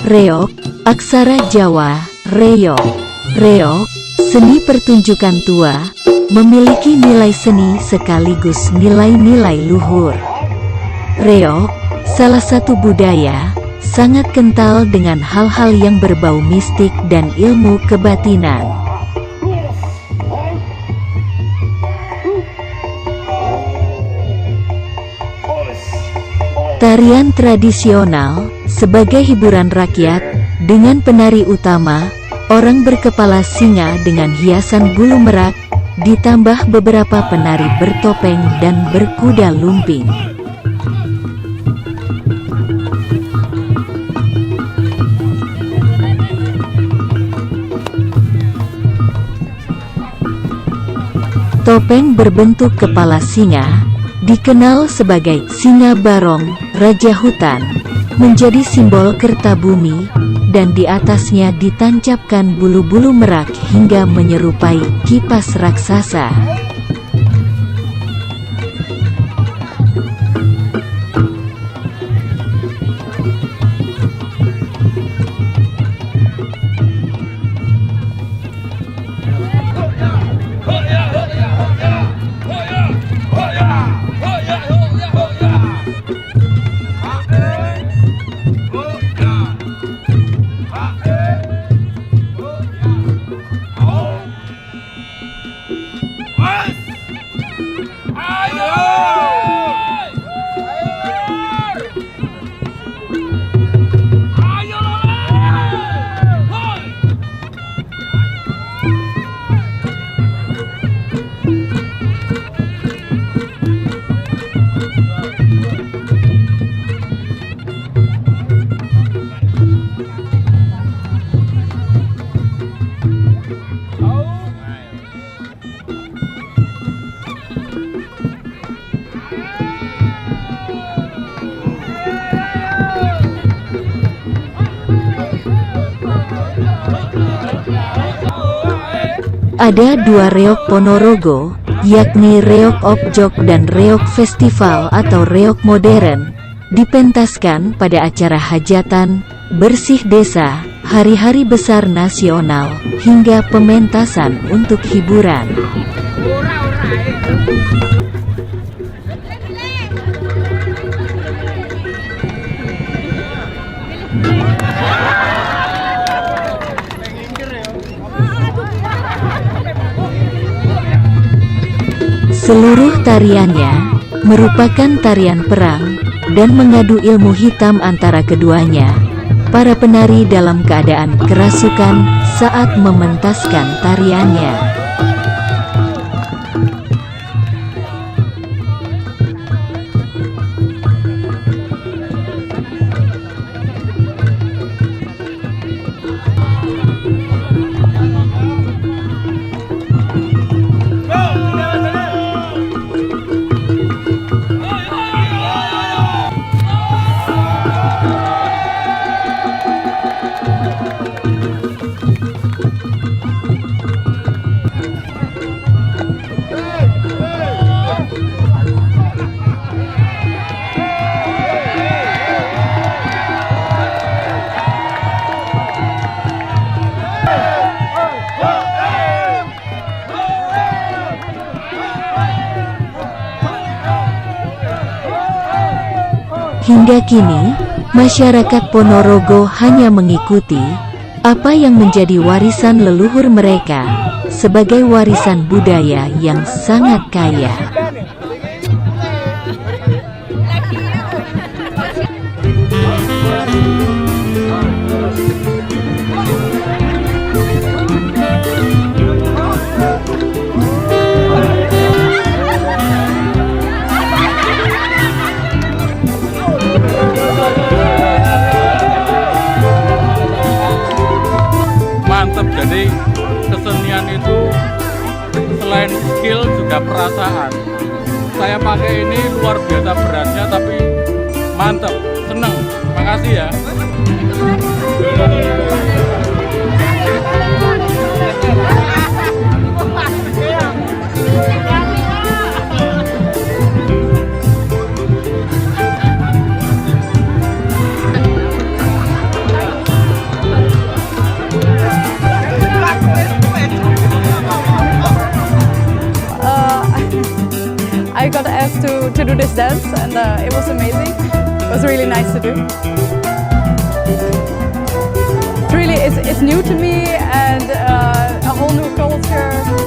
Reog, aksara Jawa, reog. Reog, seni pertunjukan tua, memiliki nilai seni sekaligus nilai-nilai luhur. Reog, salah satu budaya, sangat kental dengan hal-hal yang berbau mistik dan ilmu kebatinan. Tarian tradisional, sebagai hiburan rakyat, dengan penari utama, orang berkepala singa dengan hiasan bulu merak, ditambah beberapa penari bertopeng dan berkuda lumping. Topeng berbentuk kepala singa, dikenal sebagai singa barong, raja hutan, menjadi simbol Kertabumi, dan di atasnya ditancapkan bulu-bulu merak hingga menyerupai kipas raksasa. Ada dua reog Ponorogo, yakni reog Opjok dan reog festival atau reog modern, dipentaskan pada acara hajatan, bersih desa, hari-hari besar nasional, hingga pementasan untuk hiburan. Seluruh tariannya merupakan tarian perang dan mengadu ilmu hitam antara keduanya. Para penari dalam keadaan kerasukan saat mementaskan tariannya. Hingga kini, masyarakat Ponorogo hanya mengikuti apa yang menjadi warisan leluhur mereka sebagai warisan budaya yang sangat kaya. Jadi kesenian itu selain skill juga perasaan. Saya pakai ini luar biasa beratnya tapi mantep, seneng. Makasih ya. this dance, and it was amazing. It was really nice to do. It's new to me, and a whole new culture.